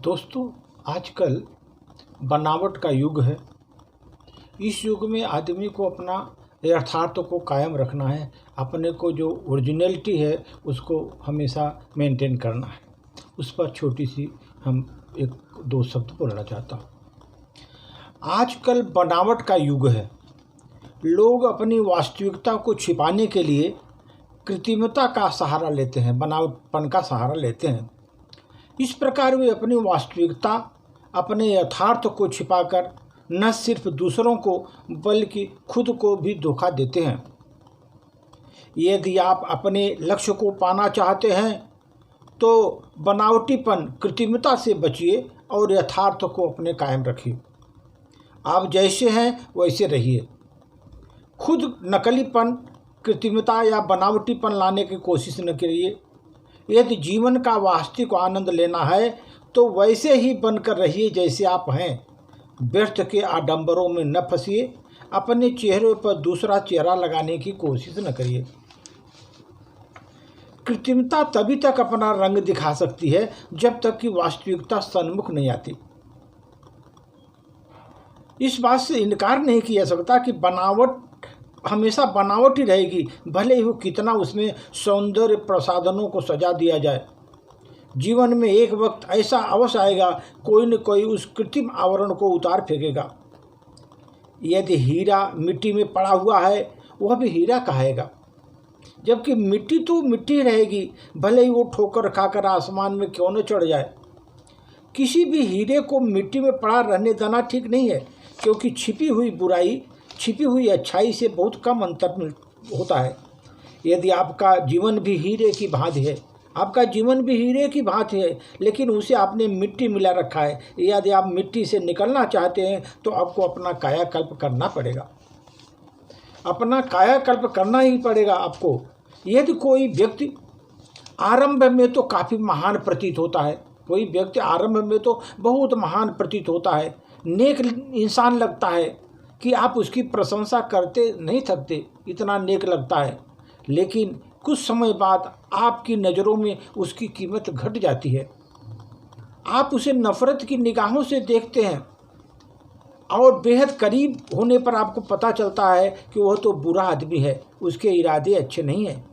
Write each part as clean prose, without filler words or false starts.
दोस्तों, आजकल बनावट का युग है। इस युग में आदमी को अपना यथार्थ को कायम रखना है। अपने को जो ओरिजिनलिटी है उसको हमेशा मेंटेन करना है। उस पर छोटी सी हम एक दो शब्द बोलना चाहता हूँ। आजकल बनावट का युग है। लोग अपनी वास्तविकता को छिपाने के लिए कृत्रिमता का सहारा लेते हैं, बनावटपन का सहारा लेते हैं। इस प्रकार वे अपनी वास्तविकता, अपने यथार्थ को छिपाकर न सिर्फ दूसरों को बल्कि खुद को भी धोखा देते हैं। यदि आप अपने लक्ष्य को पाना चाहते हैं तो बनावटीपन, कृत्रिमता से बचिए और यथार्थ को अपने कायम रखिए। आप जैसे हैं वैसे रहिए। खुद नकलीपन, कृत्रिमता या बनावटीपन लाने की कोशिश न करिए। यदि जीवन का वास्तविक आनंद लेना है तो वैसे ही बनकर रहिए जैसे आप हैं। व्यर्थ के आडंबरों में न फंसिए। अपने चेहरे पर दूसरा चेहरा लगाने की कोशिश न करिए। कृत्रिमता तभी तक अपना रंग दिखा सकती है जब तक कि वास्तविकता सन्मुख नहीं आती। इस बात से इनकार नहीं किया सकता कि बनावट हमेशा बनावट ही रहेगी, भले ही वो कितना उसमें सौंदर्य प्रसाधनों को सजा दिया जाए। जीवन में एक वक्त ऐसा अवश्य आएगा, कोई न कोई उस कृत्रिम आवरण को उतार फेंकेगा। यदि हीरा मिट्टी में पड़ा हुआ है वह भी हीरा कहेगा, जबकि मिट्टी तो मिट्टी रहेगी, भले ही वो ठोकर खाकर आसमान में क्यों न चढ़ जाए। किसी भी हीरे को मिट्टी में पड़ा रहने देना ठीक नहीं है, क्योंकि छिपी हुई बुराई, छिपी हुई अच्छाई से बहुत कम अंतर होता है। यदि आपका जीवन भी हीरे की भांति है, आपका जीवन भी हीरे की भांति है, लेकिन उसे आपने मिट्टी मिला रखा है। यदि आप मिट्टी से निकलना चाहते हैं तो आपको अपना कायाकल्प करना पड़ेगा। अपना कायाकल्प करना ही पड़ेगा आपको। यदि कोई व्यक्ति आरंभ में तो काफ़ी महान प्रतीत होता है, कोई व्यक्ति आरंभ में तो बहुत महान प्रतीत होता है, नेक इंसान लगता है कि आप उसकी प्रशंसा करते नहीं थकते, इतना नेक लगता है। लेकिन कुछ समय बाद आपकी नज़रों में उसकी कीमत घट जाती है। आप उसे नफ़रत की निगाहों से देखते हैं और बेहद करीब होने पर आपको पता चलता है कि वह तो बुरा आदमी है, उसके इरादे अच्छे नहीं हैं।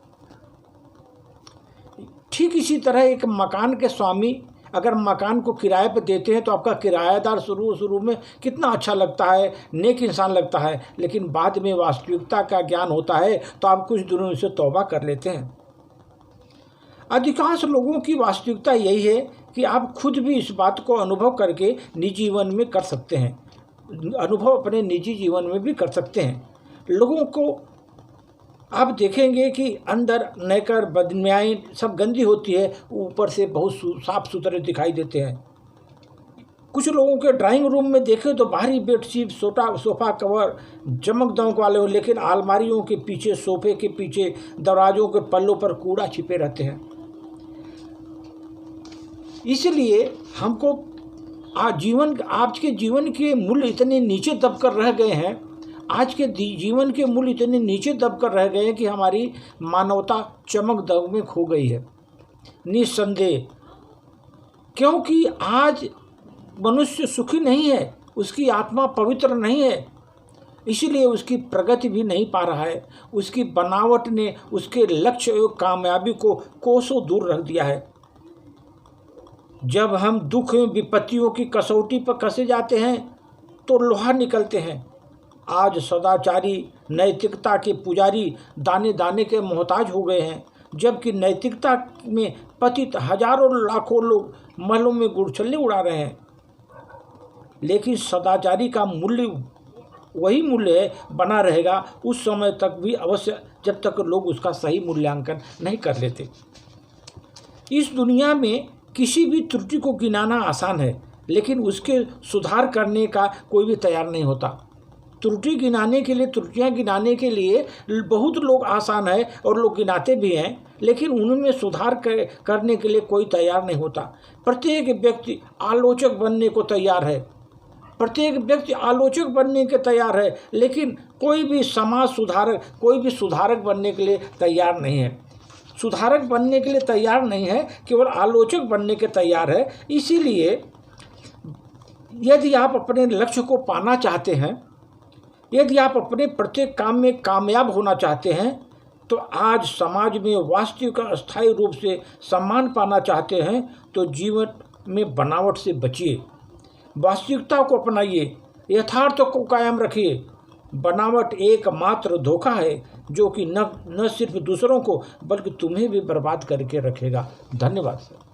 ठीक इसी तरह एक मकान के स्वामी अगर मकान को किराए पर देते हैं तो आपका किराएदार शुरू में कितना अच्छा लगता है, नेक इंसान लगता है, लेकिन बाद में वास्तविकता का ज्ञान होता है तो आप कुछ दिनों से तौबा कर लेते हैं। अधिकांश लोगों की वास्तविकता यही है कि आप खुद भी इस बात को अनुभव करके निजी जीवन में कर सकते हैं, अनुभव अपने निजी जीवन में भी कर सकते हैं। लोगों को आप देखेंगे कि अंदर नेकर बदन्यायी सब गंदी होती है, ऊपर से बहुत साफ सुथरे दिखाई देते हैं। कुछ लोगों के ड्राइंग रूम में देखें तो भारी बेडशीट, सोफा कवर चमक दमक वाले हो, लेकिन अलमारियों के पीछे, सोफे के पीछे, दरवाजों के पल्लों पर कूड़ा छिपे रहते हैं। इसलिए हमको आज के जीवन के मूल्य इतने नीचे दबकर रह गए हैं, आज के जीवन के मूल्य इतने नीचे दबकर रह गए हैं कि हमारी मानवता चमक दमक में खो गई है, निस्संदेह। क्योंकि आज मनुष्य सुखी नहीं है, उसकी आत्मा पवित्र नहीं है, इसीलिए उसकी प्रगति भी नहीं पा रहा है। उसकी बनावट ने उसके लक्ष्य और कामयाबी को कोसों दूर रख दिया है। जब हम दुख एवं विपत्तियों की कसौटी पर कसे जाते हैं तो लोहा निकलते हैं। आज सदाचारी, नैतिकता के पुजारी दाने दाने के मोहताज हो गए हैं, जबकि नैतिकता में पतित हजारों लाखों लोग महलों में गुड़छल्ले उड़ा रहे हैं। लेकिन सदाचारी का मूल्य वही मूल्य बना रहेगा उस समय तक भी अवश्य, जब तक लोग उसका सही मूल्यांकन नहीं कर लेते। इस दुनिया में किसी भी त्रुटि को गिनाना आसान है, लेकिन उसके सुधार करने का कोई भी तैयार नहीं होता। त्रुटियां गिनाने के लिए बहुत लोग आसान है और लोग गिनाते भी हैं, लेकिन उनमें सुधार करने के लिए कोई तैयार नहीं होता। प्रत्येक व्यक्ति आलोचक बनने को तैयार है, लेकिन कोई भी समाज सुधारक, कोई भी सुधारक बनने के लिए तैयार नहीं है। सुधारक बनने के लिए तैयार नहीं है, केवल आलोचक बनने के तैयार है। इसीलिए यदि आप अपने लक्ष्य को पाना चाहते हैं, यदि आप अपने प्रत्येक काम में कामयाब होना चाहते हैं, तो आज समाज में वास्तविक अस्थायी रूप से सम्मान पाना चाहते हैं, तो जीवन में बनावट से बचिए, वास्तविकता को अपनाइए, यथार्थ को कायम रखिए। बनावट एकमात्र धोखा है जो कि न सिर्फ दूसरों को बल्कि तुम्हें भी बर्बाद करके रखेगा। धन्यवाद सर।